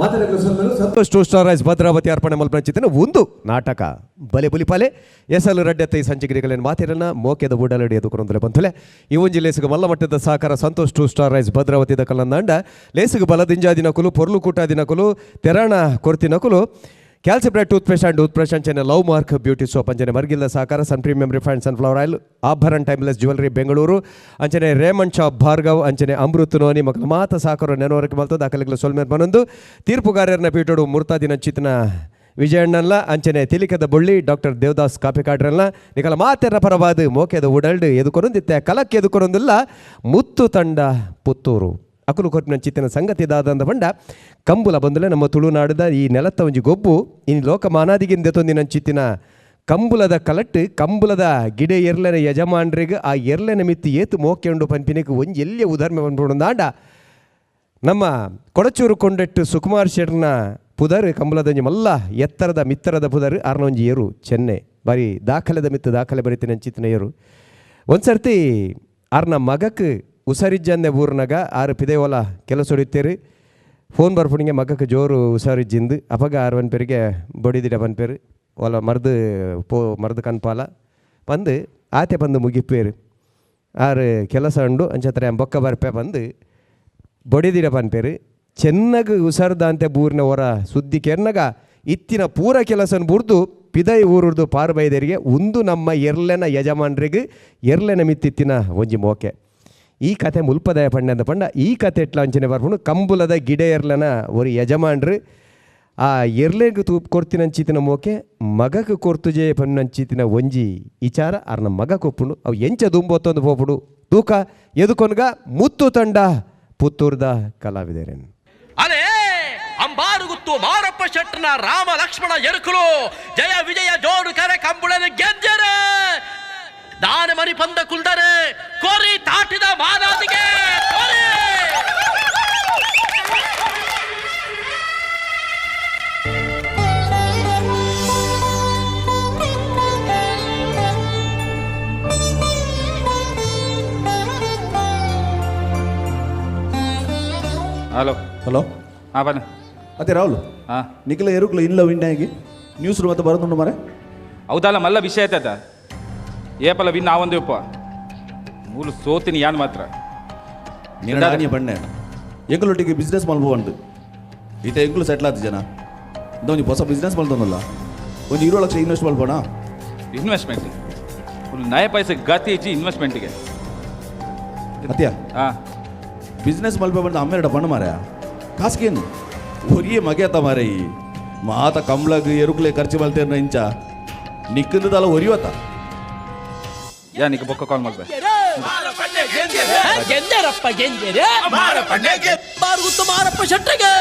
Santosh 2 star rice Bhadravati ಅರ್ಪಣೆ ಮಲ್ಪಂಚಿತನ ಒಂದು ನಾಟಕ ಬಲೆ ಬುಲಿಪಾಲೆ ಎಸಲು ರಡ್ಡೆತ್ತ ಈ ಸಂಚಿಕೆಗಳನ್ನು ಮಾತಿರನ್ನ ಮೋಕೆದ ಬೂಡಲಡಿ ಎದುಕೊಂಡಲೆ ಬಂತಲೆ ಈ ಒಂಜಿ ಲೇಸಿಗೆ ಮಲ್ಲ ಮಟ್ಟದ ಸಹಕಾರ ಸಂತೋಷ್ 2 ಸ್ಟಾರ್ ರೈಸ್ ಭದ್ರಾವತಿ ಕಲ್ಲಂದಾಂಡ ಲೇಸಿಗೆ ಬಲದಿಂಜಾದಿನಕುಲು ಪೊರ್ಲು ಕೂಟಾದಿನಕುಲು ತೆರಾಣ ಕೊರ್ತಿನಕುಲು ಕ್ಯಾಲ್ಸಿಬ್ರೇಟ್ ಟೂತ್ಪೇಸ್ಟ್ ಅಂಚನೆ ಲವ್ ಮಾರ್ಕ್ ಬ್ಯೂಟಿ ಸೋಪ್ ಅಂಚನೆ ಮರ್ಗಿಲ್ಲ ಸಹಕಾರ ಸನ್ ಪ್ರೀಮಿಯಂ ರಿಫೈನ್ಡ್ ಸನ್ಫ್ಲವರ್ ಆಯಿಲ್ ಆಭರಣ ಟೈಮ್ಲೆಸ್ ಜ್ಯುವೆಲರಿ ಬೆಂಗಳೂರು ಅಂಚನೆ ರೇಮಂಡ್ ಶಾಪ್ ಭಾರ್ಗವ್ ಅಂಚನೆ ಅಮೃತ್ ನೋನಿ ಮಕ್ಕಳು ಮಾತ ಸಾಕರು ನೆನವರಕ್ಕೆ ಮಲ್ತು ದಾಖಲೆಗಳು ಸೊಲ್ಮೇಲೆ ಬಂದೊಂದು ತೀರ್ಪುಗಾರರನ್ನ ಪೀಠೋಡು ಮುರ್ತಾದಿನ ಚಿತ್ನ ವಿಜಯಣ್ಣಲ್ಲ ಅಂಚನೆ ತಿಲಿಕದ ಬುಳ್ಳಿ ಡಾಕ್ಟರ್ ದೇವದಾಸ್ ಕಾಪಿ ಕಾಡ್ರಲ್ಲ ನಿಕಲ ಮಾತೆರ ಪರವಾದ ಮೋಕೆದ ಉಡಲ್ಡ್ ಎದುಕೊರೊಂದಿತ್ತೆ ಕಲಕ್ಕೆ ಎದುಕೊರೊಂದಿಲ್ಲ ಮುತ್ತು ತಂಡ ಪುತ್ತೂರು ಅಕುಲು ಕೊರ್ಪಿನ ಚಿತ್ತಿನ ಸಂಗತಿ ದಾದಂದ ಬಂಡ ಕಂಬುಲ ಬಂದಲೆ ನಮ್ಮ ತುಳುನಾಡದ ಈ ನೆಲತ್ತ ಒಂಜಿ ಗೊಬ್ಬು ಇನ್ನು ಲೋಕಮಾನಾದಿಗಿಂದ ತೊಂದಿನ ಚಿತ್ತಿನ ಕಂಬುಲದ ಕಲಟ್ಟು ಕಂಬುಲದ ಗಿಡ ಎರ್ಲೆನ ಯಜಮಾನ್ರಿಗೆ ಆ ಎರ್ಲೆನ ಮಿತ್ತಿ ಏತು ಮೋಕೆಂಡು ಪಂಪಿನಿಗೆ ಒಂಜಿ ಎಲ್ಲಿಯ ಉದಾಹರಣೆ ಬಂದ್ಬಿಡೋದಾಂಡ ನಮ್ಮ ಕೊಡಚೂರು ಕೊಂಡೆಟ್ಟು ಸುಕುಮಾರ್ ಶೆಟ್ರ್ನ ಪುದರ್ ಕಂಬುಲದಂಜಿ ಮಲ್ಲ ಎತ್ತರದ ಮಿತ್ತರದ ಪುದರ್ ಆರ್ನೊಂಜಿ ಏರು ಚೆನ್ನೆ ಬಾರಿ ದಾಖಲೆದ ಮಿತ್ತು ದಾಖಲೆ ಬರೀತಿನ ಚಿತ್ತಿನ ಏರು ಒಂದು ಸರ್ತಿ ಆರ್ನ ಮಗಕ್ಕೆ ಉಸಾರಿಜ್ಜಂದೆ ಊರ್ನಾಗ ಆರು ಪಿದೇವಲ ಕೆಲಸ ಹೊಡಿತೀರಿ ಫೋನ್ ಬರ್ಪುಣಿಗೆ ಮಗಕ್ಕೆ ಜೋರು ಉಸಾರಿಜ್ಜಿಂದು ಅಪಗ ಆರು ಪೇರಿಗೆ ಬಡಿದಿಡ ಪನ್ಪೇರು ಒಲ ಮರ್ದು ಕನ್ಪಾಲ ಬಂದು ಆತೆ ಬಂದು ಮುಗಿಪ್ಪೇರು ಆರು ಕೆಲಸ ಉಂಡು ಅಂಚತ್ರ ಬೊಕ್ಕ ಬರ್ಪೆ ಬಂದು ಬಡಿದಿಡ ಪನ್ಪೇರು ಚೆನ್ನಾಗಿ ಉಸರ್ದ ಅಂತೆ ಬೂರಿನ ಹೊರ ಸುದ್ದಿ ಕೆರ್ನಾಗ ಇತ್ತಿನ ಪೂರ ಕೆಲಸನ ಬುರ್ದು ಪಿದೈ ಊರದು ಪಾರು ಬೈದರಿಗೆ ಒಂದು ನಮ್ಮ ಎರ್ಲೆನ ಯಜಮಾನ್ರಿಗೆ ಎರ್ಲೆನ ಮಿತ್ತಿತ್ತಿನ ಒಂಜಿ ಮೋಕೆ ಈ ಕತೆ ಮುಲ್ಪದಾಯ ಪಂಡ ಪಂಡ ಈ ಕತೆ ಎಟ್ಲ ಅಂಚನೆ ಬರ್ಕೊಂಡು ಕಂಬುಲದ ಗಿಡ ಎರ್ಲನ ஒரு ಯಜಮಾನ್ರು ಆ ಎರ್ಲೆಗೆ ತೂಪ್ ಕೊಡ್ತಿನಂಚಿತಿನ ಮೋಕೆ ಮಗಕ್ಕೆ ಕೊರ್ತುಜೆ ಪನ್ನಂಚಿತಿನ ಒಂಜಿ ವಿಚಾರ ಅರ್ನ ಮಗ ಕೊಪ್ಪುಂಡು ಅವು ಎಂಚ ದುಂಬೊತ್ತೊಂದು ಪೋಪುಡು ತೂಕ ಎದುಕೊನ್ಗ ಮುತ್ತು ತಂಡ ಪುತ್ತೂರ್ದ ಕಲಾವಿದರೇನು ಅಲೆ ಅಂಬಾರುಗುತ್ತು ಮಾರಪ್ಪ ಶೆಟ್ಟನ ರಾಮ ಲಕ್ಷ್ಮಣ ಎರುಕುಲು ಜಯ ವಿಜಯ ಜೋಡು ಕರೆ ಕಂಬುಳನ ಗೆದ್ದರೆ ದಾನ ಮರಿ ಪಂದ ಕುಲ್ದರೆ ಕೋರಿ ತಾಟಿದ ಮಾದಾದಿಗೆ ಹಲೋ ಹಲೋ ಹಾಂ ಬನ್ನಿ ಅದೇ ರಾಹುಲ್ ಹಾಂ ನಿಖಿಲ ಎರುಕ್ಲ ಇಲ್ಲ ವಿಂಡಾಗಿ ನ್ಯೂಸ್ ಮತ್ತೆ ಬರೋದುಂಡು ಮಾರೆ ಹೌದಲ್ಲ ಮಲ್ಲ ವಿಷಯ ಆಯ್ತದ ಏಪಲ್ಲ ವಿನ್ ಆವೊಂದು ಉಪ್ಪ ಮೂಲು ಸೋತಿನಿ ಯಾನ್ ಮಾತ್ರ ನೀನು ಬಣ್ಣೆ ಎಂಗಳೊಟ್ಟಿಗೆ ಬಿಸ್ನೆಸ್ ಮಲ್ಬೋದು ಈತ ಎಂಗಳು ಸೆಟ್ಲ್ ಆದ ಜನ ಇಂದ ಒಂದು ಹೊಸ ಬಿಸ್ನೆಸ್ ಮಲ್ತೊಂದಲ್ಲ ಒಂದು 20 ಲಕ್ಷ ಇನ್ವೆಸ್ಟ್ ಮಲ್ಬೋಣ ಇನ್ವೆಸ್ಟ್ಮೆಂಟ್ ಫುಲ್ ನಯ ಪೈಸೆ ಗತಿ ಇಚ್ಚಿ ಇನ್ವೆಸ್ಟ್ಮೆಂಟ್ಗೆ ಅತ್ಯ ಹಾಂ ಬಿಸ್ನೆಸ್ ಮಲ್ಪೆ ಬಂದು ಅಮ್ಮೆರಡ ಬಣ್ಣ ಮಾರ ಕಾಸ್ಕೇನು ಒರಿಯೇ ಮಗೆತ ಮಾರೇ ಈ ಮಾತ ಕಂಬ್ಳಗ್ ಎರುಕ್ಲೆ ಖರ್ಚು ಮಲ್ತೇನ ಇಂಚ ನಿಕ್ಕಂದಲ್ಲ ಒರಿಯವತ್ತ ಯಾ ನಿಕ್ಕೆ ಬೊಕ್ಕ ಕಾಲ್ ಮಾಡ್ಬೇ ಗೆಂಜರಪ್ಪ ಗೆಂಜರೆ ಅಂಬಾರುಗುತ್ತು ಮಾರಪ್ಪ ಶೆಟ್ಟಿಗೆ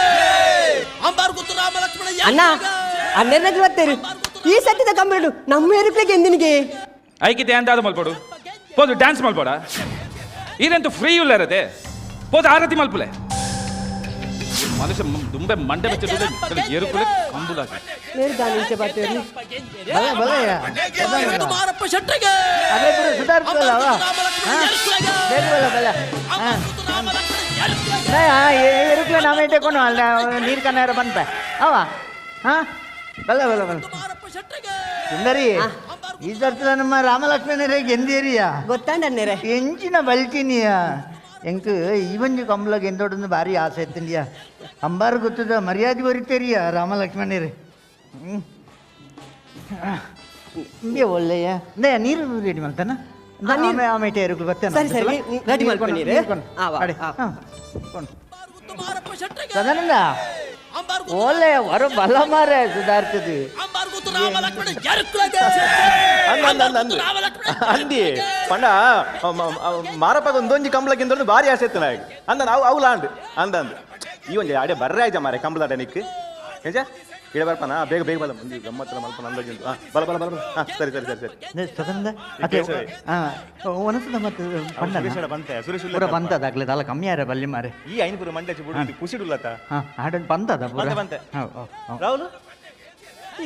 ಅಂಬಾರುಗುತ್ತು ರಾಮ ಲಕ್ಷ್ಮಣ ಅಣ್ಣ ಅನ್ನೆರಡು ಇವತ್ತೇರು ಈ ಸಟ್ಟಿದ ಕಂಬಳು ನಮ್ಮ ಏರುಪ್ಲೆಗೆ ಎಂದಿನಿಗೆ ಐಕಿತೆ ಅಂತ ಅದು ಮಲ್ಪಡು ಪೋದು ಡ್ಯಾನ್ಸ್ ಮಲ್ಪೋಡ ಇದಂತೂ ಫ್ರೀ ಇಲ್ಲ ಇರತ್ತೆ ಪೋದು ಆರತಿ ಮಲ್ಪುಲೆ ಮನುಷ್ಯ ದುಂಬೆ ಮಂಡೆ ಬೆಚ್ಚ ಏರುಕುಲೆ ಕಂಬುಲಾಗಿ ಮೇರು ದಾನಿಂಚೆ ಬಾತೇರಿ ಮಾರಪ್ಪ ಶೆಟ್ಟಿಗೆ ಎರುಕ್ಲೆ ನಾವೇ ಇಟ್ಟಕೊಂಡು ಅಲ್ಲ ನೀರು ಕನ್ನಾರ ಬಂತ ಅವ ಹಾಂ ಬಲ್ಲ ಬಲ್ಲ ಬಲ್ಲ ಸುಂದರಿ ಈ ಸರ್ತಿ ನಮ್ಮ ರಾಮಲಕ್ಷ್ಮಣರೇ ಗೆಂದೇರಿಯಾ ಗೊತ್ತಾಂಡನ್ನೇರೆ ಎಂಚಿನ ಬಲ್ತಿನಿಯ ಎಂಕ್ ಈವಂಜು ಕಂಬಳಗೆ ಎಂದೋಡೊಂದು ಭಾರಿ ಆಸೆ ಎತ್ತಂಡಿಯ ಅಂಬಾರು ಗೊತ್ತದ ಮರ್ಯಾದೆ ಬರೀತೇರಿಯ ರಾಮಲಕ್ಷ್ಮಣರೇ ಹಿಂಗೆ ಒಳ್ಳೆಯ ನೀರು ರೆಡಿ ಮಾಡ್ತಾನ ಆಮೇಲೆ ಎರುಕ್ಲು ಬರ್ತೇನೆ ಸರಿ ಸರಿ ರೆಡಿ ಮಾಡ್ಕೊಂಡಿರಿ ಸದಾನಂದ ಒಳ್ಳೆ ಹೊರ ಬಲ ಮಾರ ಸುಧಾರಿಸ್ತದೆ ಅಂದಿ ಪಂಡ ಮಾರಪ್ಪ ಒಂದೊಂಜಿ ಕಂಬಳಕ್ಕಿಂತ ಭಾರಿ ಆಸೆ ಇತ್ತು ನಾಯಿ ಅಂದ ನಾವು ಅವಲಾಂಡ್ ಅಂದಂದು ಈ ಒಂಜಿ ಅಡೆ ಬರ್ರೆ ಆಯ್ತ ಮಾರೆ ಕಂಬಳದ ನಿಕ್ ಹೇಜ ಇಡ ಬರ್ಪಾನ ಬೇಗ ಬೇಗ ಬಲ ಮಂದಿ ಗಮ್ಮತ್ತಲ್ಲ ಮಲ್ಪ ಅಂದಾಜುಂಟು ಬಲ ಬಲ ಬಲ ಸರಿ ಸರಿ ಸರಿ ಸರಿ ಸದಾನಂದ ಒನಸದ ಮತ್ತೆ ಸುರೇಶ್ ಬಂತೆ ಸುರೇಶ್ ಪೂರ ಬಂತದಾಗ್ಲದ ಅಲ್ಲ ಕಮ್ಮಿ ಯಾರ ಬಲ್ಲಿ ಮಾರೆ ಈ ಐನಪುರ ಮಂಡೆ ಬಿಡು ಕುಸಿಡುಲ್ಲತ್ತ ಹಾಡನ್ ಬಂತದ ಬಂತೆ ರಾಹುಲ್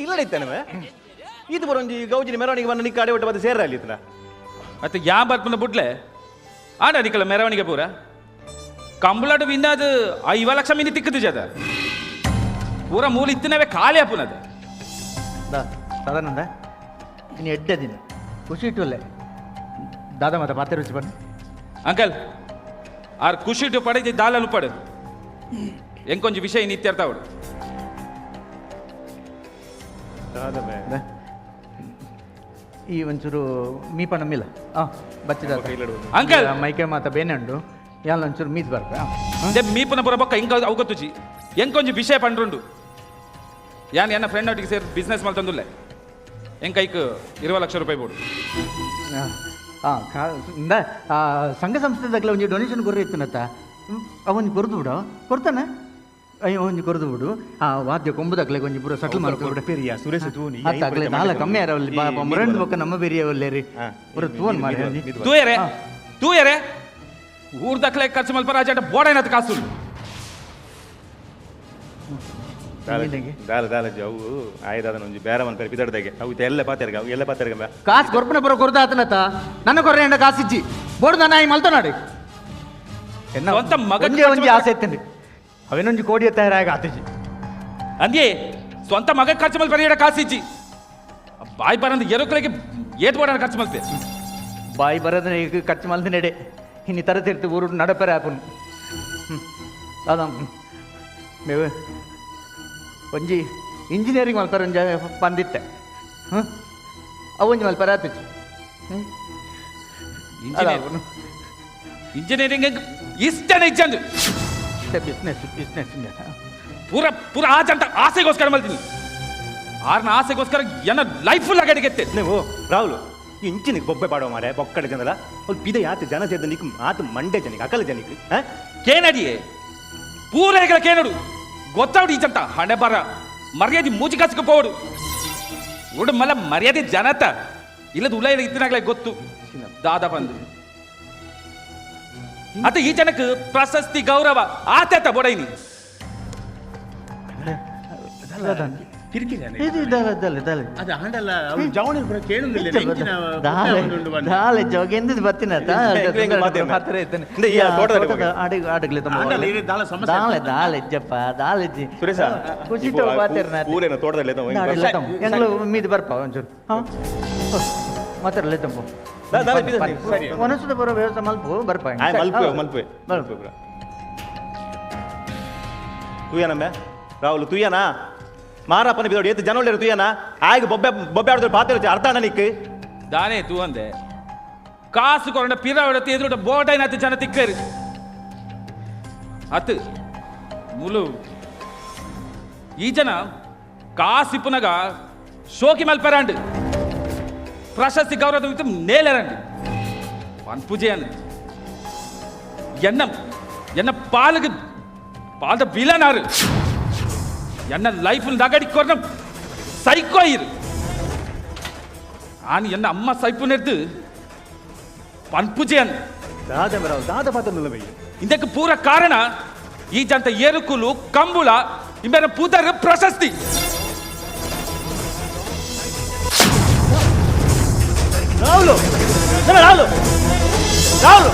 ಇಲ್ಲ ಇತ್ತಾನೆ ಇದು ಬರೋಂಜಿ ಗೌಜಿನ ಮೆರವಣಿಗೆ ಬಂದು ನಿಕ್ಕ ಅಡೆ ಒಟ್ಟು ಬಂದು ಸೇರ ಅಲ್ಲಿ ಇತ್ರ ಮತ್ತೆ ಯಾ ಬರ್ಪುನ ಬುಡ್ಲೆ ಆಡ ನಿಕ್ಕಲ ಮೆರವಣಿಗೆ ಪೂರ ಕಂಬಳಾಟ ವಿನ್ನಾದ 5 ಲಕ್ಷ ಮಿನಿ ತಿಕ್ಕದು ಜದ ಪೂರ ಮೂಲ ಇತ್ತಿನವೇ ಖಾಲಿ ಅಪ್ಪನದು ಸದಾನಂದ ಇನ್ನು ಎಡ್ಡೆ ದಿನ ಖುಷಿ ಇಟ್ಟುವಲ್ಲೇ ದಾದ ಮತ್ತೆ ಮಾತೆ ರುಚಿ ಬನ್ನಿ ಅಂಕಲ್ ಆರ್ ಖುಷಿ ಇಟ್ಟು ಪಡೆದಿ ದಾಲಲು ಪಡು ಎಂಕೊಂಜಿ ವಿಷಯ ನಿತ್ಯರ್ತಾವಡು ಈ ಒಂಚೂರು ಮೀಪ ನಮ್ಮಿಲ್ಲ ಬಚ್ಚಿದ ಅಂಕಲ್ ಮೈಕೆ ಮಾತ ಬೇನೆ ಉಂಡು ಯಾಲ ಒಂಚೂರು ಮೀದ್ ಬರ್ಬ ಮೀಪನ ಪುರ ಬೊಕ್ಕ ಇಂಕ ಅವಗತ್ತುಜಿ ಎಂಕೊಂಜಿ ವಿಷಯ ಪಂಡ್ರುಂಡು ಯಾನ್ ಎನ್ನ ಫ್ರೆಂಡ್ ಒಟ್ಟಿಗೆ ಸೇರಿ ಬಿಸ್ನೆಸ್ ಮಲ್ತಂದುಲ್ಲೆ ಎಂಕೈಕ್ 20 ಲಕ್ಷ ರೂಪಾಯಿ ಬೋಡು ಸಂಘ ಸಂಸ್ಥೆದಾಗಲ ಒಂಜಿ ಡೊನೇಷನ್ ಕೊರ್ರೆ ಇತ್ತನತ್ತ ಅವೊಂದು ಕೊರ್ದು ಬಿಡು ಕೊಡ್ತಾನೆ ಅಯ್ಯೋ ಒಂಜಿ ಕೊರ್ದು ಬಿಡು ವಾದ್ಯ ಕೊಂಬುದಾಗಲೇ ಒಂಜಿ ಪೂರ ಸಟ್ಲ್ ಮಾಡ್ಕೊಬಿಡ ಪೆರಿಯ ಸುರೇಶ್ ತೂನಿ ಅತ್ತಾಗಲೇ ನಾಲ ಕಮ್ಮಿ ಯಾರವಲ್ಲಿ ಮರಂಡ್ ಬೊಕ್ಕ ನಮ್ಮ ಬೇರಿಯ ಒಲ್ಲೇರಿ ಪೂರ ತೂವನ್ ಮಾಡಿ ತೂಯರೆ ಊರ್ ದಕ್ಲೆ ಖರ್ಚು ಮಲ್ಪ ರಾಜ ಬೋಡೈನತ್ ಕಾಸು ಅವು ಆಯ್ದಾದ ಒಂಜಿ ಬೇರೆ ಒಂದು ಪೇರು ಪಿದಡ್ದಾಗೆ ಅವು ಎಲ್ಲ ಪಾತೆರ್ಗ ಕಾಸು ಕೊರ್ಪನ ಪುರ ಕೊರ್ದ ಆತನತ್ತ ನನ್ನ ಕೊರ್ರೆ ಎಂಡ ಕಾಸಿಜ್ಜಿ ಬೋರ್ಡು ನನ್ನ ಆಯಿ ಮಲ್ತನಾಡಿ ಸ್ವಂತ ಮಗ ಒಂಜಿ ಆಸೆ ಇತ್ತೇನೆ ಅವೇನೊಂಜಿ ಕೋಡಿ ತಯಾರಾಗ ಆತಿಜಿ ಅಂದ್ಯೆ ಸ್ವಂತ ಮಗ ಖರ್ಚು ಮಲ್ಪ ಪರಿಯಡ ಕಾಸಿಜ್ಜಿ ಬಾಯ್ ಬರಂದು ಎರುಕಲಿಗೆ ಏತ್ ಬೋಡ ಖರ್ಚು ಮಲ್ಪೆ ಬಾಯಿ ಬರೋದನ್ನ ಈಗ ಖರ್ಚು ಮಲ್ದ ನೆಡೆ ಇನ್ನು ತರತಿರ್ತು ಊರು ನಡಪರೆ ಆಪುನ್ ಅದ ಮೇವು ಒಂಜಿ ಇಂಜಿನಿಯರಿಂಗ್ ಮಲ್ಪರ ಒಂಜ ಬಂದಿತ್ತೆ ಅವೊಂಜಿ ಮಲ್ಪರ ಆತಿಜಿ ಇಂಜಿನಿಯರಿಂಗ್ ಇಷ್ಟನೇ ಇಚ್ಚಂದು ಬಿಸ್ನೆಸ್ ಪೂರ ಆಜಂತ ಆಸೆಗೋಸ್ಕರ ಮಲ್ತೀನಿ ಆರ್ನ ಆಸೆಗೋಸ್ಕರ ಎನ್ನ ಲೈಫ್ ಫುಲ್ ಆಗಡಿಗೆತ್ತೆ ನೀವು ರಾಹುಲ್ ಇಂಚಿನಿಗೆ ಬೊಬ್ಬೆ ಪಾಡೋ ಮಾರೆ ಬೊಕ್ಕಡೆ ಜನಲ್ಲ ಅವ್ರು ಪಿದೆ ಯಾತು ಜನ ಸೇರಿದ ನಿಕ್ ಆತು ಮಂಡೆ ಜನಿಗೆ ಅಕಲ ಜನಿಗೆ ಕೇನಡಿಯೇ ಪೂರೈಗಳ ಕೇನಡು ಗೊತ್ತಾವಡು ಈಚಂತ ಹಣೆ ಬರ ಮರ್ಯಾದೆ ಮೂಜಿ ಕಾಸಿಗೆ ಪೋಡು ಉಡು ಮಲ್ಲ ಮರ್ಯಾದೆ ಜನತ ಇಲ್ಲದ ಉಳ ಇತ್ತಿನಾಗ್ಲೇ ಗೊತ್ತು ದಾದ ಬಂದು ಅತ ಈ ಜನಕ್ಕೆ ಪ್ರಶಸ್ತಿ ಗೌರವ ಆತ ಬೋಡೈನಿ ಅದು ಹಂಡಲ್ಲ ಜವಣಿ ಕೇಳುದಿಲ್ಲ ಎಂದಿದ್ದು ಬರ್ತೀನಿ ಮೀದು ಬರ್ಪ ಒಂಚೂರು ಮಾತಾಡಲೇ ತಂಪು ಒನಸುದ ಬರೋ ವ್ಯವಸ್ಥೆ ಮಲ್ಪು ಬರ್ಪ ತುಯ್ಯನಮ್ಮೆ ರಾಹುಲ್ ತುಯ್ಯನಾ ಮಾರಪ್ಪನ ಬಿದೋಡಿ ಎತ್ತು ಜನ ಒಳ್ಳೆ ತುಯ್ಯನ ಆಗ ಬೊಬ್ಬೆ ಆಡಿದ್ರೆ ಪಾತ್ರ ಅರ್ಥ ನಿಕ್ ದಾನೆ ತೂ ಅಂದೆ ಕಾಸು ಕೊರಡ ಪಿರ ಹೊಡತಿ ಎದುರು ಬೋಟೈನತ್ತು ಜನ ತಿಕ್ಕರು ಅತ್ತು ಮುಲು ಈ ಜನ ಕಾಸಿಪ್ಪುನಗ ಶೋಕಿ ಮಲ್ಪರಂಡು ಪ್ರಶಸ್ತಿ ಗೌರವ ನೇಲರಂಡು ಪನ್ಪುಜೆ ಅನ್ನು ಎನ್ನ ಪಾಲುಗೆ ಪಾದ ಬಿಲನಾರು ಎನ್ನ ಲೈಫ್ ನಗಡಿ ಕೊರ್ನ ಸೈಕೋ ಇರು ಆನ್ ಎನ್ನ ಅಮ್ಮ ಸೈಪು ನೆಡ್ದು ಪನ್ಪುಜೆ ಅನ್ನು ದಾದ ಪಾತ್ರ ಇದಕ್ಕೆ ಪೂರ ಕಾರಣ ಈ ಜಂತ ಏರುಕುಲು ಕಂಬುಳ ಇಮ್ಮೆನ ಪೂದರ ಪ್ರಶಸ್ತಿ ರಾಹುಲ್ ರಾಹುಲ್ ರಾಹುಲ್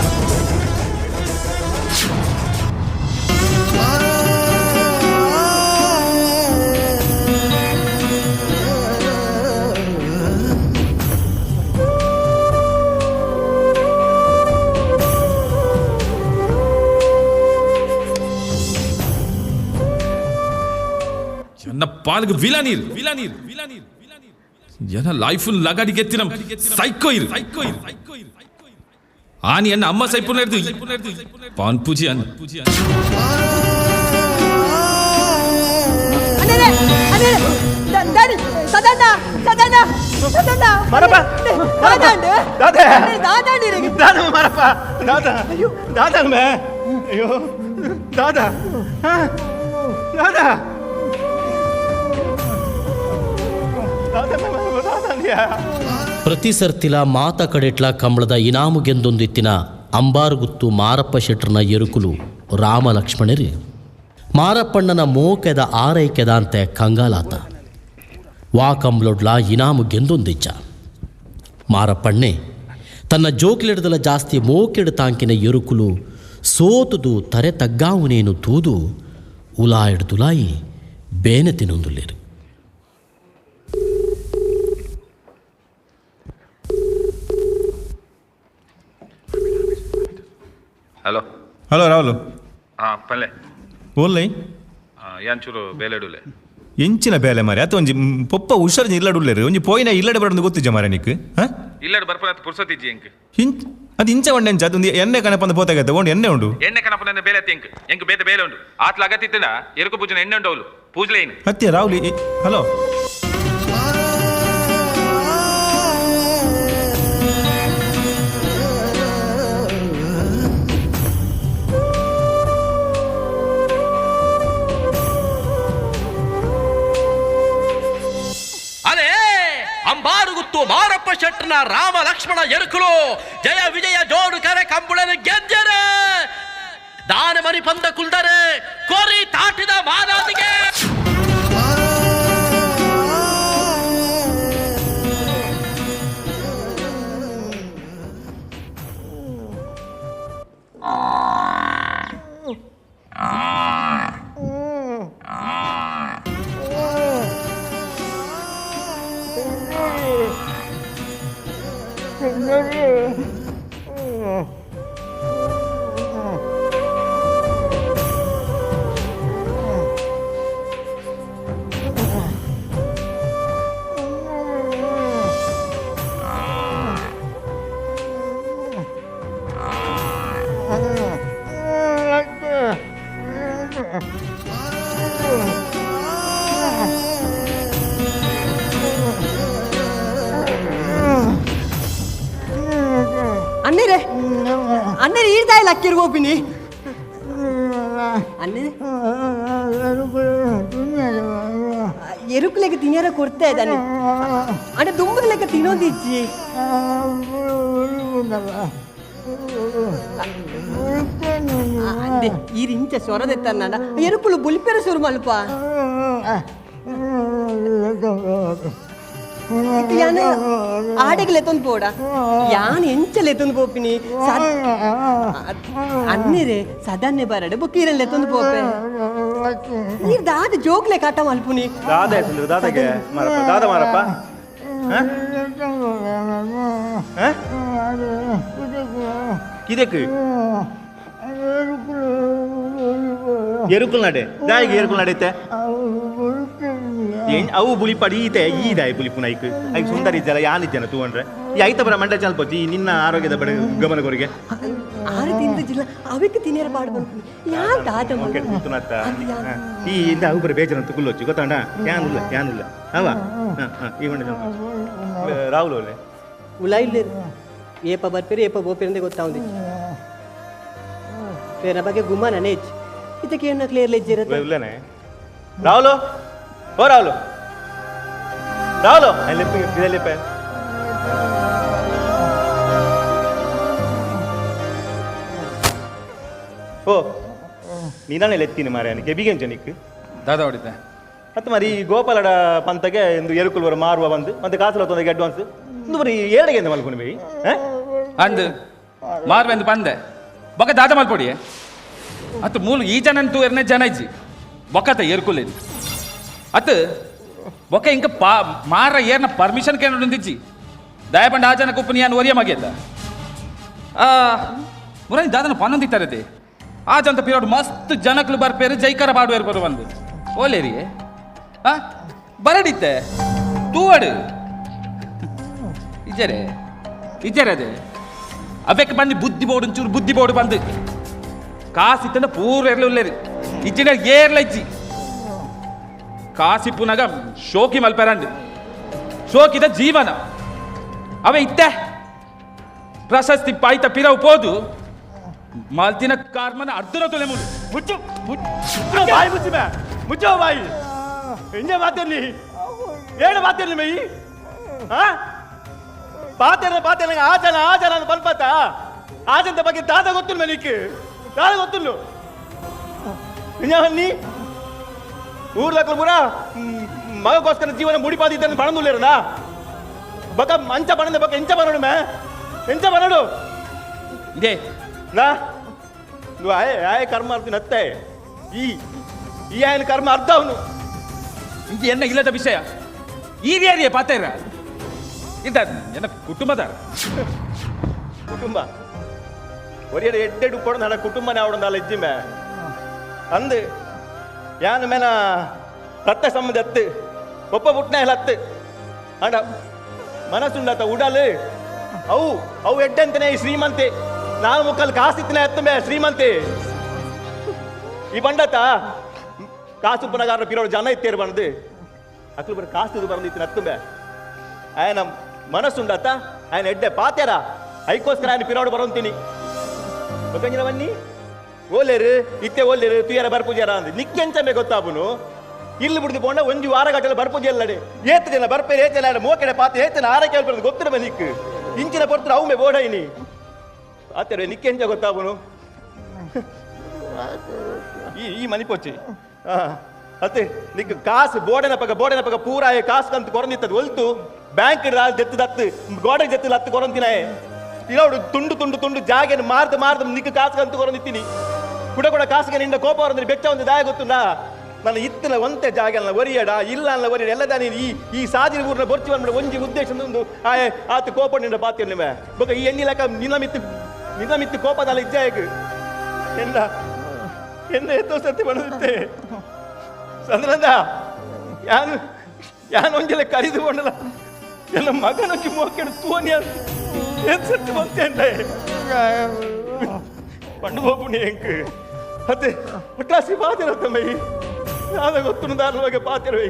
ಎನ್ನ ಪಾಲ್ಗೆ ವಿಲನೀರ್ ಎನ್ನ ಲೈಫ್ ಲಗಾಡಿ ಗೆತ್ತಿನ ಸೈಕೋ ಇರು ಆನಿ ಎನ್ನ ಅಮ್ಮ ಸೈಪು ನೆಡ್ದು ಪಾನ್ ಪೂಜಿ ಅನ್ನ ಪ್ರತಿ ಸರ್ತಿಲ ಮಾತ ಕಡೆಟ್ಲ ಕಂಬಳದ ಇನಾಮುಗೆಂದೊಂದಿತ್ತಿನ ಅಂಬಾರುಗುತ್ತು ಮಾರಪ್ಪ ಶೆಟ್ರನ ಎರುಕುಲು ರಾಮ ಲಕ್ಷ್ಮಣರಿ ಮಾರಪ್ಪಣ್ಣನ ಮೋಕೆದ ಆರೈಕೆದಾಂತೆ ಕಂಗಾಲಾತ ವಾ ಕಂಬ್ಲೊಡ್ಲ ಇನಾಮು ಗೆಂದೊಂದಿಚ್ಚ ಮಾರಪ್ಪಣ್ಣೆ ತನ್ನ ಜೋಕ್ಲೆಡ್ದಲ ಜಾಸ್ತಿ ಮೋಕೆಡು ತಾಂಕಿನ ಎರುಕುಲು ಸೋತುದು ತರೆ ತಗ್ಗಾವುನೇನು ತೂದು ಉಲಾಯಿಡ್ದುಲಾಯಿ ಬೇನೆ ತಿನ್ನೊಂದುಲ್ಲೇರು. ಹಲೋ ಹಲೋ ರಾಹುಲು ಹಾಂ ಪಲ್ಲೆ ಓಲ್ಲೈ ಯಾಂಚೂರು ಬೇಲೆಡುಲೆ ಎಂಚಿನ ಬೇಲೆ ಮಾರಿ ಅತ್ತ ಒಂಜಿ ಪೊಪ್ಪ ಹುಷಾರು ಇಲ್ಲಡುಲ್ಲೇರು ಒಂಜಿ ಪೋಯಿನ ಇಲ್ಲಡೆ ಬರೋದು ಗೊತ್ತಿಜ್ಜ ಮಾರ ನಿಕ್ ಇಲ್ಲಡೆ ಬರ್ಪನ ಪುರ್ಸತಿಜ್ಜಿ ಎಂಕ್ ಅದು ಇಂಚ ಒಂಡೆ ಎಂಚ ಅದೊಂದು ಎಣ್ಣೆ ಕಣಪಂದ ಪೋತಾಗತ್ತೆ ಒಂದು ಎಣ್ಣೆ ಉಂಡು ಎಣ್ಣೆ ಕಣಪನ ಬೇಲೆ ಎಂಕ್ ಎಂಕ್ ಬೇತೆ ಬೇಲೆ ಉಂಡು ಆತ್ಲ ಅಗತ್ತಿತ್ತಿನ ಎರುಕು ಪೂಜನ ಎಣ್ಣೆ ಉಂಡು ಅವಳು ಪೂಜಲೆ ಏನು ಹತ್ಯ ರಾಹುಲಿ ಹಲೋ ಅಂಬಾರುಗುತ್ತು ಮಾರಪ್ಪ ಶೆಟ್ಟನ ರಾಮ ಲಕ್ಷ್ಮಣ ಎರುಕುಲು ಜಯ ವಿಜಯ ಜೋಡು ಕರೆ ಕಂಬುಳನ ಗೆದ್ದರೆ ದಾನ ಮರಿ ಪಂದ ಕುಲ್ದರೆ ಕೋರಿ ತಾಟಿದ ಮಾದಾದಿಗೆ ಅನ್ನಿರೆ ಅನ್ನಿರೆ ಈರ್ತಾಯಿಲ್ಲ ಅಕ್ಕಿರ್ ಗೋಪಿನಿ ಅನ್ನಿರೆ ಎರುಕು ಲೆಕ್ಕ ತಿನ್ನರ ಕೊಡ್ತಾ ಇದ್ದಾನೆ ಅಣ್ಣ ದುಂಬದ ಲೆಕ್ಕ ತಿನ್ನೋದಿಚ್ಚಿ ಈ ರಿಂಚ ಸೊರದೆತ್ತಣ್ಣ ಎರುಕುಲು ಬುಲ್ಪೆರ ಸುರು ಮಲ್ಪ ಯಾನ ಆಡೆಗೆ ಲೆತ್ತೊಂದು ಪೋಡ ಯಾನ್ ಎಂಚ ಲೆತ್ತೊಂದು ಪೋಪಿನಿ ಅನ್ನಿರೆ ಸದನ್ನೆ ಬರಡೆ ಬುಕ್ಕೀರನ್ ಲೆತ್ತೊಂದು ಪೋಪೆ ನೀರ್ ದಾದ ಜೋಕ್ಲೆ ಕಾಟ ಮಲ್ಪುನಿ ದಾದ ಹೆಸರು ದಾದಗೆ ಮಾರಪ್ಪ ದಾದ ಮಾರಪ್ಪ ಇದಕ್ಕೆ ಎರುಕುಲ್ ನಡೆ ದಾಯಿಗೆ ಎರುಕುಲ್ ನಡೆಯುತ್ತೆ ಅವು ಬುಳಿಪಾಡಿ ಈ ದಾಯಿ ಬುಳಿಪುನ ಐಕ್ ಐಕ್ ಸುಂದರ ಇದ್ದಲ್ಲ ಯಾನ್ ಇದ್ದೇನೆ ತೂಂಡ್ರೆ ಈ ಐತ ಬರ ಮಂಡ ಚಲ್ಪೋತಿ ನಿನ್ನ ಆರೋಗ್ಯದ ಬಡ ಗಮನಗೊರಿಗೆ ಆರು ತಿಂದ ಜಿಲ್ಲ ಅವಕ್ಕೆ ತಿನ್ನೇರ ಪಾಡು ಬಂತು ಯಾನ್ ದಾದ ಈ ಇಂದ ಅವು ಬರ ಬೇಜಾರಂತ ಕುಲ್ಲೊಚ್ಚು ಗೊತ್ತಾಂಡ ಯಾನುಲ್ಲ ಅವ ಈ ಮಂಡ ರಾಹುಲ್ ಅವಳೆ ಉಲಾ ಇಲ್ಲೇ ಏಪ ಬರ್ಪೇರಿ ಏಪ ಬೋಪೇರಂದೆ ಗೊತ್ತಾವುದಿ ಬೇರೆ ಬಗ್ಗೆ ಗುಮಾನ ನೇಚ್ ಇದಕ್ಕೆ ಏನು ಕ್ಲಿಯರ್ ಲೆಜ್ಜಿರುತ್ತೆ ಇಲ್ಲನೆ ರಾಹುಲ್ ಓ ರಾಹುಲ್ ಲಿಪ್ಪ ಓ ನೀನಾನೆ ಲೆತ್ತೀನಿ ಮಾರೆ ನನಗೆ ಬಿಗೆಂಚ ನಿಕ್ ದಾದ ಹೊಡಿತೆ ಮತ್ತೆ ಮರಿ ಗೋಪಾಲಡ ಪಂತಗೆ ಒಂದು ಎರುಕುಲ್ ಬರ ಮಾರುವ ಬಂದು ಮತ್ತೆ ಕಾಸಲ ತೊಂದಗೆ ಅಡ್ವಾನ್ಸ್ ಒಂದು ಬರೀ ಏಳಿಗೆ ಎಂದು ಮಲ್ಕೊಂಡು ಬೈ ಅಂದು ಮಾರ್ವೆಂದು ಪಂದೆ ಬೊಕ್ಕ ದಾದ ಮಲ್ಪೊಡಿ ಅತ್ತು ಮೂಲ ಈ ಜನಂತೂ ಎರಡನೇ ಜನ ಇಜ್ಜಿ ಬೊಕ್ಕತ ಏರ್ಕೊಲ್ಲೇನು ಅತ್ತು ಬೊಕ್ಕ ಇಂಕ ಮಾರ ಏರ್ನ ಪರ್ಮಿಷನ್ ಕೇಳಿದ್ದಿಜ್ಜಿ ದಯಪಂಡ ಆ ಜನ ಕುಪ್ಪನಿ ಯಾನು ಒರಿಯ ಮಗೆಲ್ಲ ಮುರಾನಿ ದಾದನ ಪನ್ನೊಂದಿತ್ತಾರದೆ ಆ ಜಂತ ಪಿರಿಯಡ್ ಮಸ್ತ್ ಜನಕ್ಲು ಬರ್ಪೇರು ಜೈಕಾರ ಬಾಡುವೇರು ಬರು ಬಂದು ಓಲೇರಿ ಬರಡಿತ್ತೆ ತೂವಡು ಇಜ್ಜರೆ ಅದೇ ಅವಕ್ಕೆ ಬಂದು ಬುದ್ಧಿ ಬೋರ್ಡು ಒಂಚೂರು ಬುದ್ಧಿ ಬೋರ್ಡು ಬಂದು ಕಾಸಿತ್ತಂಡ ಪೂರ್ವ ಎರ್ಲ ಉಳ್ಳೇರಿ ಇಜ್ಜಿನ ಏರ್ಲ ಇಜ್ಜಿ ಕಾಸಿಪ್ಪುನಾಗ ಶೋಕಿ ಮಲ್ಪೆರಂಡು ಶೋಕಿದ ಜೀವನ ಅವ ಇತ್ತೆ ಪ್ರಶಸ್ತಿ ಪಾಯ್ತ ಪಿರವು ಪೋದು ಮಲ್ತಿನ ಕಾರ್ಮನ ಅರ್ಧನ ತೊಲೆ ಮುಳು ಮುಚ್ಚು ಬಾಯಿ ಮುಚ್ಚೋ ಬಾಯಿ ಎಂಜ ಮಾತೇನಿ ಏನು ಮಾತೇನಿ ಮೈ ಪಾತೇನ ಆ ಜನ ಬಲ್ಪತ್ತ ಆ ಜನ ಬಗ್ಗೆ ದಾದ ಗೊತ್ತಿಲ್ಲ ಮನಿಕ್ಕೆ ದಾದ ಗೊತ್ತಿಲ್ಲ ನೀ ಊರ್ಲಕ್ಕ ಮುರ ಮಗಕ್ಕೋಸ್ಕರ ಜೀವನ ಮುಡಿಪಾದಿದ್ದನ್ನು ಬಣದುಲ್ಲೇರನ ಬಕ ಮಂಚ ಬಣದ ಬಕ ಎಂಚ ಬರೋಡು ಎಂಚ ಬರೋಡು ಇದೇ ನಾ ಆಯ ಕರ್ಮ ಅರ್ತೀನಿ ಅತ್ತೆ ಈ ఆయన ಕರ್ಮ ಅರ್ಧ ಅವನು ಇಂದು ಎನ್ನ ಇಲ್ಲದ ವಿಷಯ ಹಿರಿಯರಿಯೇ ಪಾತೇರ ಇದ್ದ ಎನ್ನ ಕುಟುಂಬದ ಕುಟುಂಬ ಒರಿಯಡ ಎಡ್ಡೆಡು ಕೊಡ ನನ್ನ ಕುಟುಂಬನೇ ಅವಡೊಂದಲ್ಲ ಇಜ್ಜಿಮೆ ಅಂದು ಯಾನು ಮೇನ ರಕ್ತ ಸಂಬಂಧ ಹತ್ತು ಒಪ್ಪ ಪುಟ್ನ ಎಲ್ಲ ಹತ್ತು ಅಂಡ ಮನಸ್ಸುಂಡತ ಉಡಲು ಅವು ಅವು ಎಡ್ಡಂತನೇ ಶ್ರೀಮಂತೆ ನಾನು ಮುಕ್ಕಲ್ಲಿ ಕಾಸಿತ್ತಿನ ಎತ್ತಂಬೆ ಶ್ರೀಮಂತೆ ಈ ಬಂಡತ ಕಾಸು ಪುನಗಾರ ಪಿರೋಡು ಜನ ಇತ್ತೇರು ಬಂದು ಅಕ್ಲು ಬರ ಕಾಸು ಬಂದಿತ್ತಿನ ಹತ್ತಂಬೆ ఆయన మనసుండత ఆయన ఎడ్డే పాతేరా అయికోస్కర ఆయన పిరోడు బరంతిని ఒకంజనవన్నీ ಓಲೇರು ಇತ್ತೆ ಓಲೇರು ತುಯರ ಬರ್ಪುಜಾರ ಅಂದ್ ನಿಕ್ಕೆಂಚಮೆ ಗೊತ್ತಾಪುನು ಇಲ್ಲಿ ಬಿಡ್ದು ಪೋಂಡ ಒಂಜಿ ವಾರ ಗಟ್ಟಲೆ ಬರ್ಪುಜಿ ಎಲ್ಲಡೆ ಏತನ ಬರ್ಪೇರು ಏತನ ಮೋಕೆಡೆ ಪಾತೆ ಏತನ ಆರಕ್ಕೆ ಹೇಳ್ಬಾರ್ದು ಗೊತ್ತಿರಬ ನಿಕ್ ಇಂಚಿನ ಪೊರ್ತರು ಅವಮೆ ಬೋಡೈನಿ ಆತೇರೆ ನಿಕ್ಕೆಂಚ ಗೊತ್ತಾಪುನು ಈ ಮನಿ ಪೋಚಿ ಅತ್ತೆ ನಿಕ್ ಕಾಸು ಬೋಡನ ಪಗ ಪೂರ ಕಾಸು ಕಂತು ಕೊರಂದಿತ್ತದು ಒಲ್ತು ಬ್ಯಾಂಕ್ ಜೆತ್ತು ದತ್ತು ಗೋಡೆ ಜೆತ್ತು ಲತ್ತು ಕೊರಂತಿನಾಯೆ ಇರೋಡು ತುಂಡು ತುಂಡು ತುಂಡು ಜಾಗೆನ ಮಾರ್ದು ನಿಕ್ಕ ಕಾಸು ಕಂತು ಕೊರಂದಿತ್ತೀನಿ ಕೂಡ ಕಾಸಿಗೆ ನಿಂದ ಕೋಪ ಬರಂದ್ರೆ ಬೆಚ್ಚ ಒಂದು ದಾಯ ಗೊತ್ತುಂಡ ನನ್ನ ಇತ್ತಿನ ಒಂತೆ ಜಾಗ ಅಲ್ಲ ಒರಿಯಡ ಇಲ್ಲ ಅಲ್ಲ ಒರಿಯಡ ಎಲ್ಲದ ನೀನು ಈ ಸಾಜಿನ ಊರಿನ ಬೊರ್ಚಿ ಬಂದ್ಬಿಡ ಒಂಜಿ ಉದ್ದೇಶ ಒಂದು ಆತ ಕೋಪ ನಿಂದ ಪಾತಿ ನಿಮ್ಮೆ ಬೊಕ ಈ ಎಣ್ಣಿ ಲೆಕ್ಕ ನಿನ್ನ ಮಿತ್ತು ಕೋಪದಲ್ಲ ಇಜ್ಜಾಯಕ್ ಎನ್ನ ಎತ್ತೋ ಸತ್ಯ ಬಣದಿತ್ತೆ ಸಂದ್ರಂದ ಯಾನು ಒಂಜಲೆ ಕರಿದು ಕೊಂಡಲ್ಲ ಎಲ್ಲ ಮಗನೊಂಜಿ ಮೋಕೆಡು ತೂನಿಯ ಸತ್ಯ ಬಂತೆ ಪಂಡು ಹೋಗ್ಬಿಡಿ ಹೆಂಕ್ ಮತ್ತೆ ಒಟ್ಲಾಸಿ ಪಾತಿರತ್ತಮ್ಮೈ ಯಾವ್ದ ಗೊತ್ತು ದಾರುವಾಗ ಪಾತಿರವೈ